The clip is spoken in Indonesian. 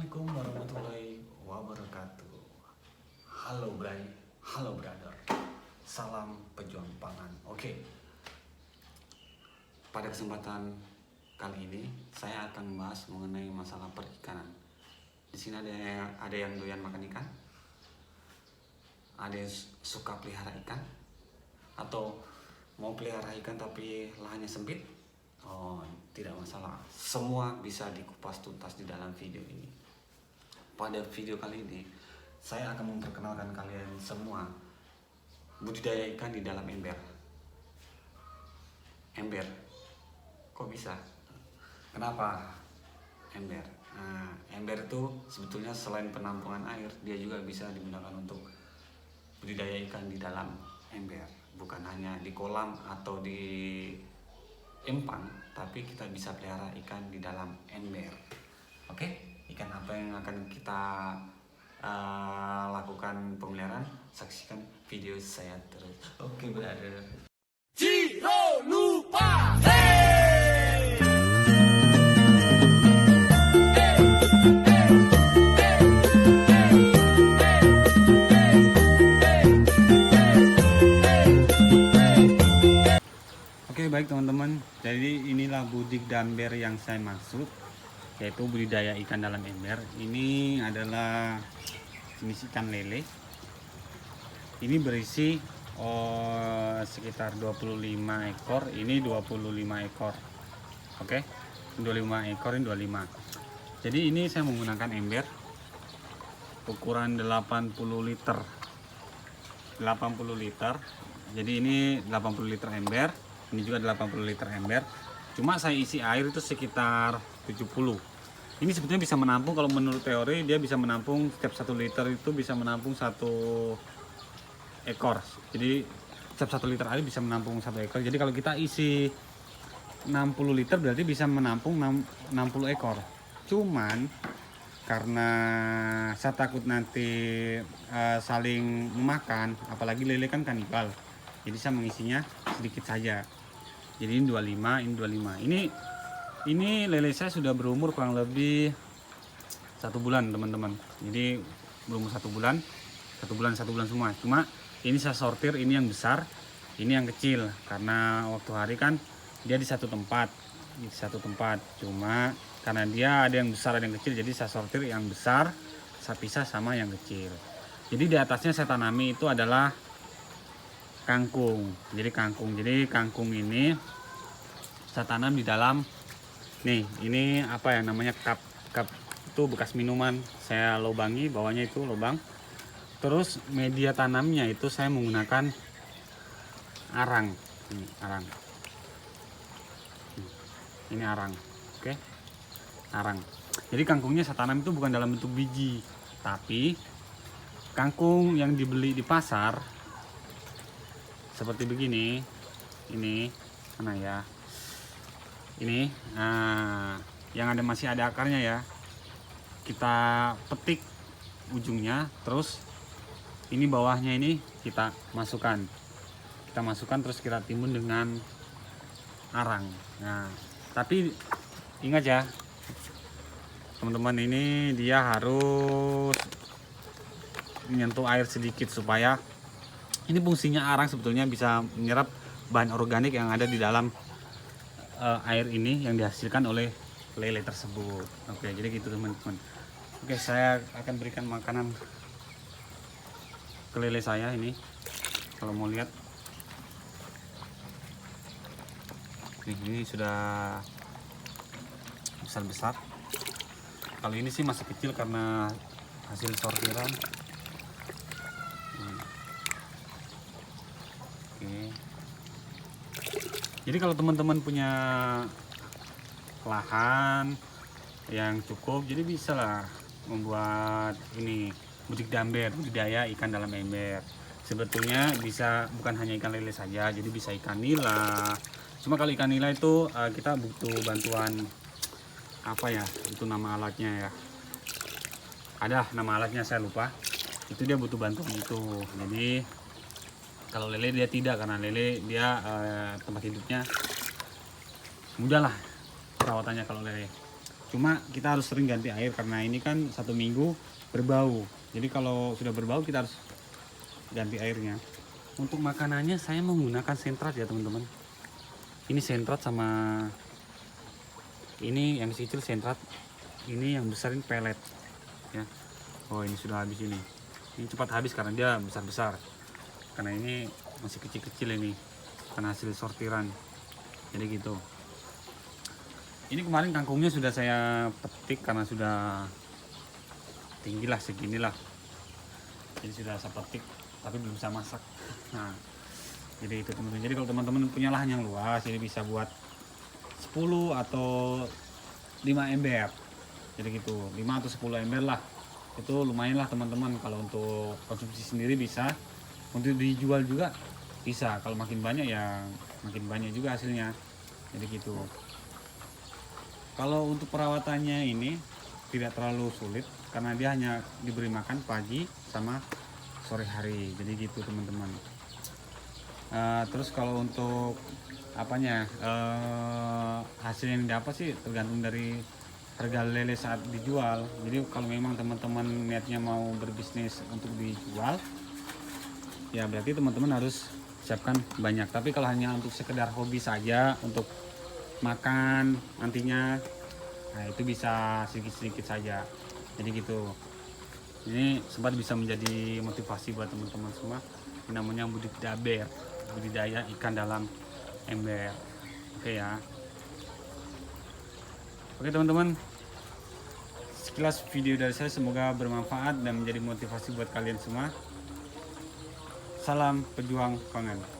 Assalamualaikum warahmatullahi wabarakatuh. Halo Bray, halo brother. Salam pejuang pangan. Oke. Pada kesempatan kali ini saya akan membahas mengenai masalah perikanan. Di sini ada yang doyan makan ikan, ada yang suka pelihara ikan, atau mau pelihara ikan tapi lahannya sempit. Oh, tidak masalah. Semua bisa dikupas tuntas di dalam video ini. Pada video kali ini, saya akan memperkenalkan kalian semua budidaya ikan di dalam ember. Ember, kok bisa? Kenapa ember? Nah, ember itu sebetulnya selain penampungan air, dia juga bisa digunakan untuk budidaya ikan di dalam ember. Bukan hanya di kolam atau di empang, tapi kita bisa pelihara ikan di dalam ember. Oke, ikan apa yang akan kita lakukan pemeliharaan? Saksikan video saya terus. Oke, brother. Ciro lupa, hey! Oke, baik teman-teman, jadi inilah budik damber yang saya maksud, yaitu budidaya ikan dalam ember. Ini adalah jenis ikan lele. Ini berisi sekitar 25 ekor, ini 25 ekor. Oke, 25 ekor, ini 25. Jadi ini saya menggunakan ember ukuran 80 liter. 80 liter. Jadi ini 80 liter ember. Ini juga 80 liter ember. Cuma saya isi air itu sekitar 70. Ini sebetulnya bisa menampung, kalau menurut teori dia bisa menampung setiap 1 liter itu bisa menampung 1 ekor. Jadi setiap 1 liter air bisa menampung 1 ekor. Jadi kalau kita isi 60 liter berarti bisa menampung 60 ekor. Cuman karena saya takut nanti saling memakan, apalagi lele kan kanibal. Jadi saya mengisinya sedikit saja. Jadi ini 25, ini 25. Ini lele saya sudah berumur kurang lebih 1 bulan, teman-teman. Jadi berumur 1 bulan, 1 bulan semua. Cuma ini saya sortir, ini yang besar, ini yang kecil. Karena waktu hari kan dia di satu tempat, Cuma karena dia ada yang besar, ada yang kecil, jadi saya sortir yang besar, saya pisah sama yang kecil. Jadi di atasnya saya tanami itu adalah kangkung. Jadi kangkung ini saya tanam di dalam nih, ini apa ya namanya, cup itu bekas minuman, saya lubangi, bawahnya itu lubang. Terus media tanamnya itu saya menggunakan arang. Ini arang. Oke. Arang. Jadi kangkungnya saya tanam itu bukan dalam bentuk biji, tapi kangkung yang dibeli di pasar seperti begini. Ini mana ya, ini yang ada masih ada akarnya ya, kita petik ujungnya, terus ini bawahnya ini kita masukkan terus kita timbun dengan arang. Nah, tapi ingat ya teman-teman, ini dia harus menyentuh air sedikit supaya ini fungsinya arang sebetulnya bisa menyerap bahan organik yang ada di dalam air ini yang dihasilkan oleh lele tersebut. Oke, jadi gitu teman-teman. Oke, saya akan berikan makanan ke lele saya ini. Kalau mau lihat, ini sudah besar-besar. Kalau ini sih masih kecil karena hasil sortiran. Oke. Jadi kalau teman-teman punya lahan yang cukup, jadi bisa lah membuat ini budik damber, budidaya ikan dalam ember. Sebetulnya bisa bukan hanya ikan lele saja, jadi bisa ikan nila. Cuma kalau ikan nila itu kita butuh bantuan apa ya, itu nama alatnya ya. Ada nama alatnya, saya lupa. Itu dia butuh bantuan itu. Jadi kalau lele dia tidak, karena lele dia tempat hidupnya mudah lah perawatannya kalau lele. Cuma kita harus sering ganti air karena ini kan 1 minggu berbau. Jadi kalau sudah berbau kita harus ganti airnya. Untuk makanannya saya menggunakan sentrat ya teman-teman. Ini sentrat sama ini yang kecil sentrat, ini yang besar ini pelet ya. Oh ini sudah habis ini cepat habis karena dia besar-besar, karena ini masih kecil-kecil ini karena hasil sortiran, jadi gitu. Ini kemarin kangkungnya sudah saya petik karena sudah tinggi lah seginilah, jadi sudah saya petik tapi belum bisa masak. Nah jadi itu teman-teman. Jadi kalau teman-teman punya lahan yang luas, jadi bisa buat 10 atau 5 ember, jadi gitu, 5 atau 10 ember lah, itu lumayan lah teman-teman. Kalau untuk konsumsi sendiri bisa, untuk dijual juga bisa. Kalau makin banyak ya makin banyak juga hasilnya, jadi gitu. Kalau untuk perawatannya ini tidak terlalu sulit karena dia hanya diberi makan pagi sama sore hari, jadi gitu teman-teman. Terus kalau untuk apanya, hasil yang didapat sih tergantung dari harga lele saat dijual. Jadi kalau memang teman-teman niatnya mau berbisnis untuk dijual, ya berarti teman-teman harus siapkan banyak. Tapi kalau hanya untuk sekedar hobi saja, untuk makan nantinya, nah itu bisa sedikit-sedikit saja, jadi gitu. Ini sempat bisa menjadi motivasi buat teman-teman semua. Ini namanya budidaya ikan dalam ember. Oke ya. Oke teman-teman, sekilas video dari saya, semoga bermanfaat dan menjadi motivasi buat kalian semua. Salam pejuang pangan.